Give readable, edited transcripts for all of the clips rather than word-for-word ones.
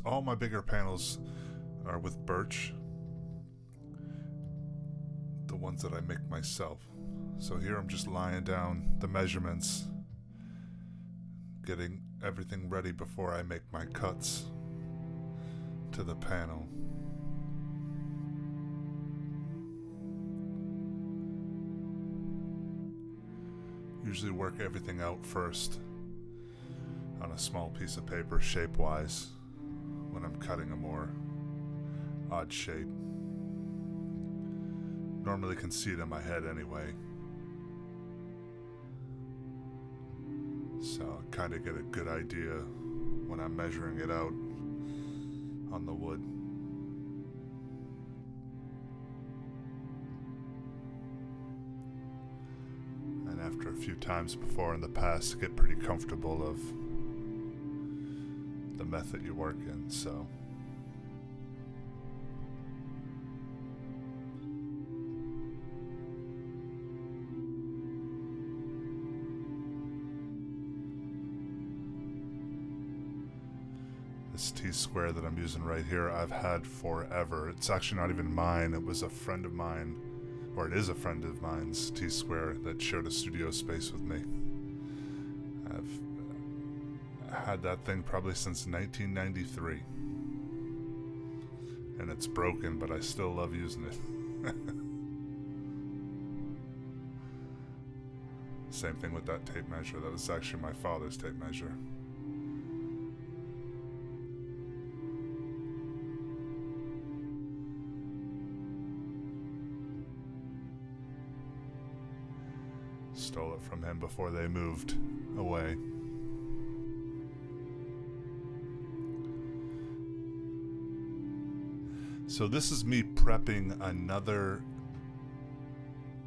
All my bigger panels are with birch, the ones that I make myself. So here I'm just laying down the measurements, getting everything ready before I make my cuts to the panel. Usually work everything out first on a small piece of paper, shape-wise, when I'm cutting a more odd shape. Normally can see it in my head anyway, so I kind of get a good idea when I'm measuring it out on the wood. And after a few times before in the past, get pretty comfortable of the method you work in, so this T-square that I'm using right here I've had forever. It's actually not even mine. It was a friend of mine, or it is a friend of mine's T-square that shared a studio space with me. I've had that thing probably since 1993. And it's broken, but I still love using it. Same thing with that tape measure. That was actually my father's tape measure. Stole it from him before they moved away. So this is me prepping another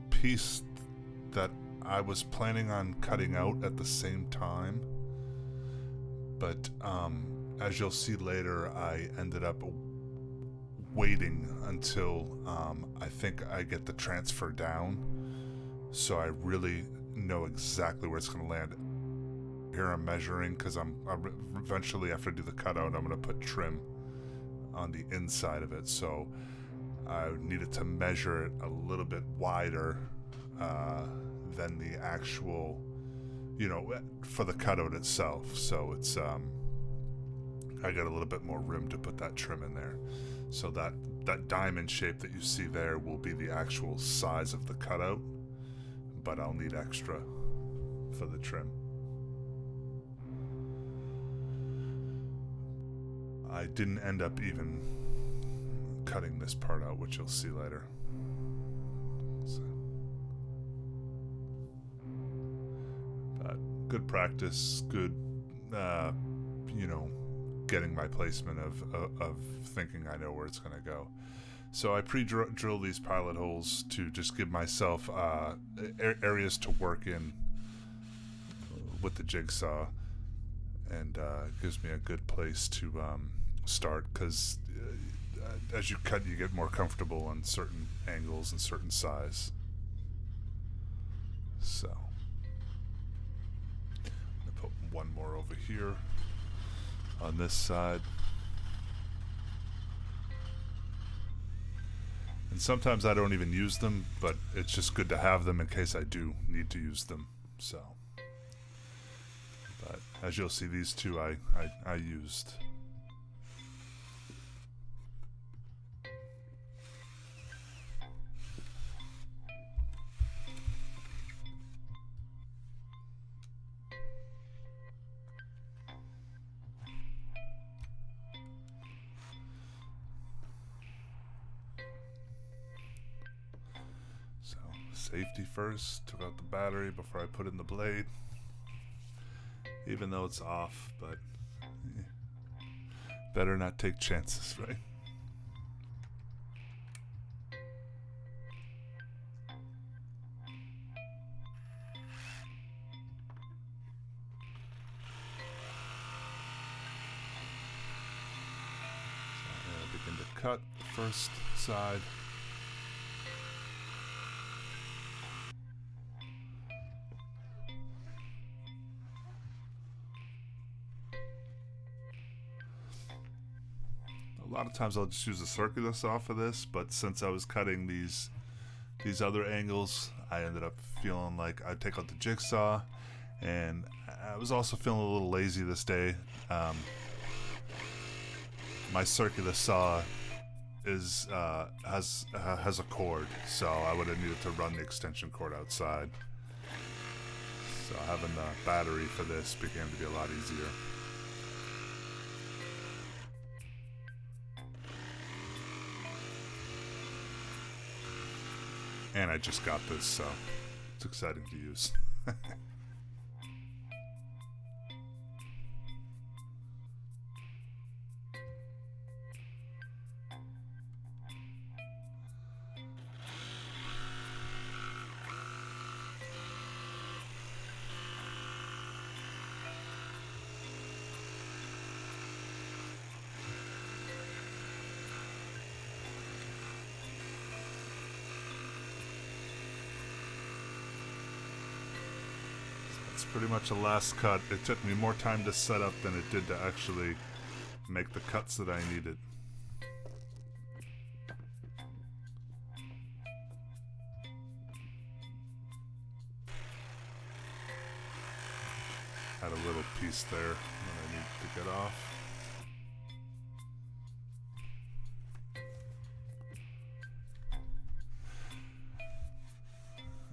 piece that I was planning on cutting out at the same time, but as you'll see later, I ended up waiting until I think I get the transfer down, so I really know exactly where it's going to land. Here I'm measuring because I'm eventually, after I do the cutout, I'm going to put trim on the inside of it, so I needed to measure it a little bit wider than the actual, for the cutout itself. So it's I got a little bit more room to put that trim in there, so that diamond shape that you see there will be the actual size of the cutout, but I'll need extra for the trim. I didn't end up even cutting this part out, which you'll see later. So, but good practice, good, getting my placement of thinking I know where it's going to go. So I pre-drill these pilot holes to just give myself areas to work in with the jigsaw, and it gives me a good place to start, because as you cut, you get more comfortable on certain angles and certain size. So I'm gonna put one more over here on this side. And sometimes I don't even use them, but it's just good to have them in case I do need to use them. So, but as you'll see, these two I used. Safety first, took out the battery before I put in the blade, even though it's off, but better not take chances, right? So I'm going to begin to cut the first side. lot of times I'll just use a circular saw for this, but since I was cutting these other angles, I ended up feeling like I'd take out the jigsaw, and I was also feeling a little lazy this day. My circular saw is has a cord, so I would have needed to run the extension cord outside. So having the battery for this became to be a lot easier. And I just got this, so it's exciting to use. It's pretty much the last cut. It took me more time to set up than it did to actually make the cuts that I needed. Had a little piece there that I need to get off.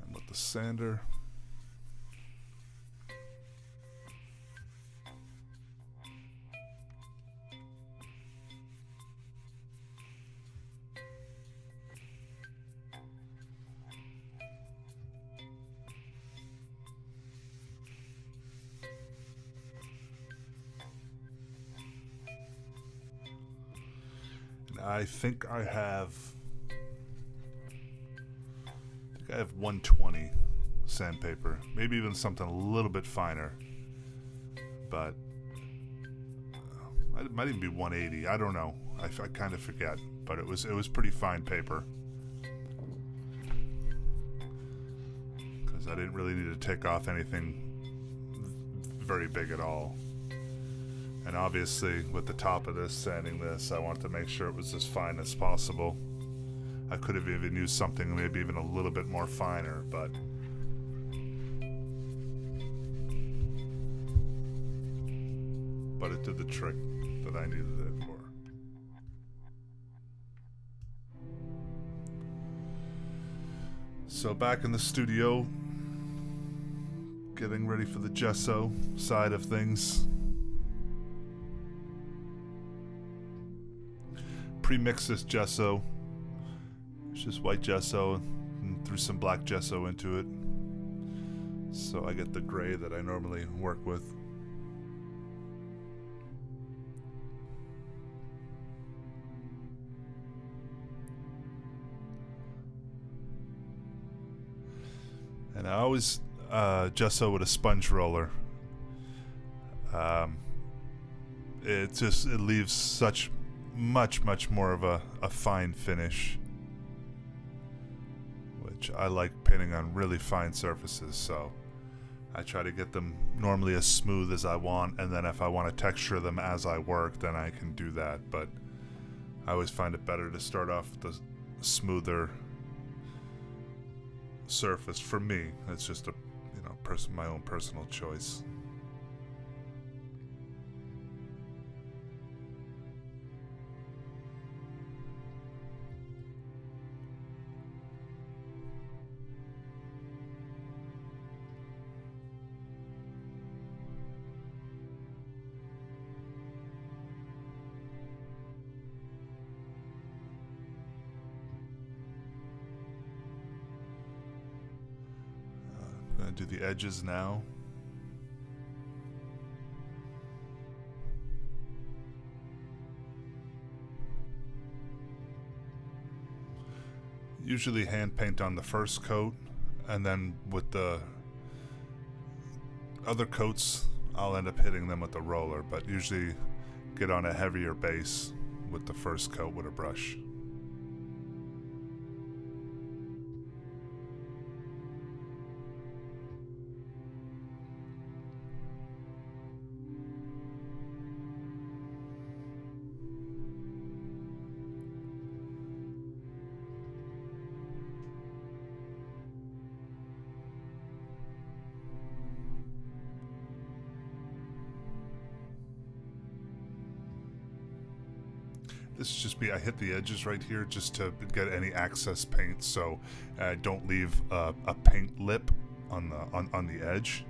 And with the sander, I think I have 120 sandpaper, maybe even something a little bit finer, but it might even be 180. I don't know. I kind of forget, but it was pretty fine paper because I didn't really need to take off anything very big at all. And obviously, with the top of this, sanding this, I wanted to make sure it was as fine as possible. I could have even used something maybe even a little bit more finer, but it did the trick that I needed it for. So back in the studio, getting ready for the gesso side of things. Pre-mix this gesso. It's just white gesso and threw some black gesso into it, so I get the gray that I normally work with. And I always gesso with a sponge roller. It leaves such much more of a fine finish, which I like painting on really fine surfaces, so I try to get them normally as smooth as I want, and then if I want to texture them as I work, then I can do that. But I always find it better to start off with the smoother surface. For me, it's just my own personal choice. Do the edges now. Usually hand paint on the first coat, and then with the other coats I'll end up hitting them with the roller, but usually get on a heavier base with the first coat with a brush. This is just I hit the edges right here just to get any excess paint, so I don't leave a paint lip on the edge.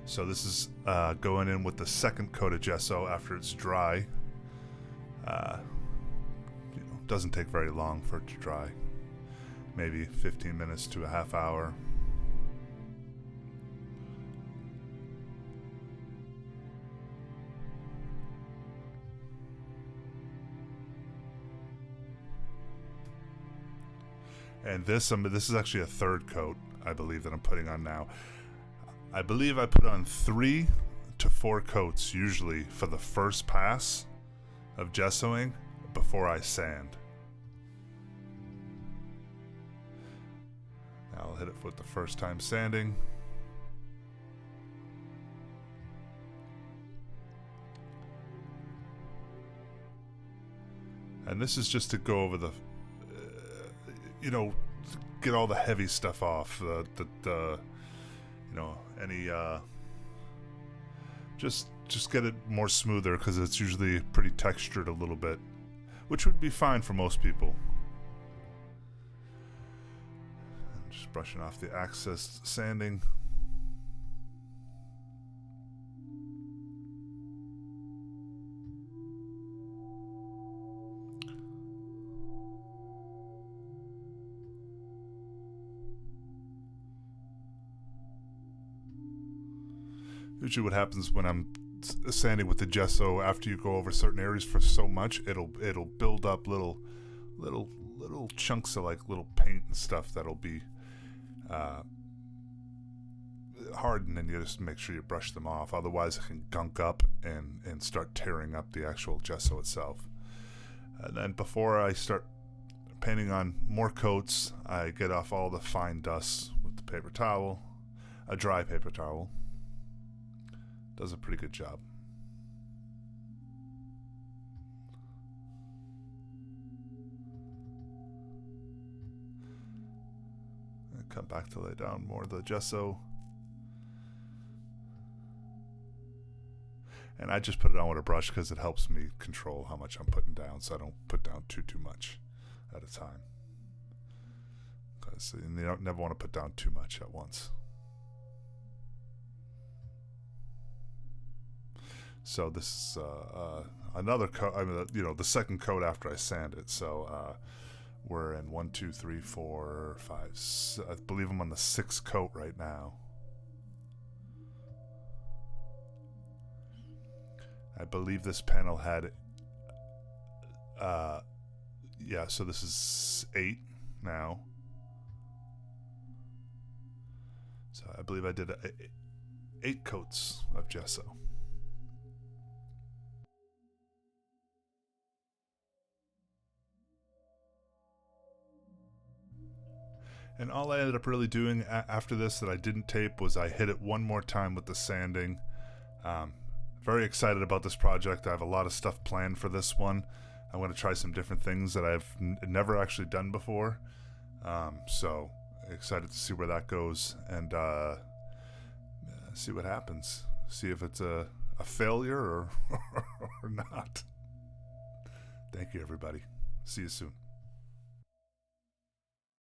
So this is going in with the second coat of gesso after it's dry. Doesn't take very long for it to dry. Maybe 15 minutes to a half hour. And this is actually a third coat, I believe, that I'm putting on now. I believe I put on 3 to 4 coats usually for the first pass of gessoing before I sand. Now I'll hit it with the first time sanding. And this is just to go over the, get all the heavy stuff off. Just get it more smoother, because it's usually pretty textured a little bit, which would be fine for most people. I'm just brushing off the excess sanding. Usually what happens when I'm sanding with the gesso, after you go over certain areas for so much, it'll build up little chunks of like little paint and stuff that'll be hardened, and you just make sure you brush them off. Otherwise it can gunk up and start tearing up the actual gesso itself. And then before I start painting on more coats, I get off all the fine dust with the paper towel, a dry paper towel. Does a pretty good job. And come back to lay down more of the gesso. And I just put it on with a brush because it helps me control how much I'm putting down, so I don't put down too much at a time. Because you don't never want to put down too much at once. So this is another coat. I mean, the second coat after I sand it. So we're in 1, 2, 3, 4, 5. I believe I'm on the 6th coat right now. I believe this panel had, yeah. So this is 8 now. So I believe I did 8 coats of gesso. And all I ended up really doing after this that I didn't tape was I hit it one more time with the sanding. Very excited about this project. I have a lot of stuff planned for this one. I'm going to try some different things that I've never actually done before. So excited to see where that goes and see what happens. See if it's a failure or not. Thank you, everybody. See you soon.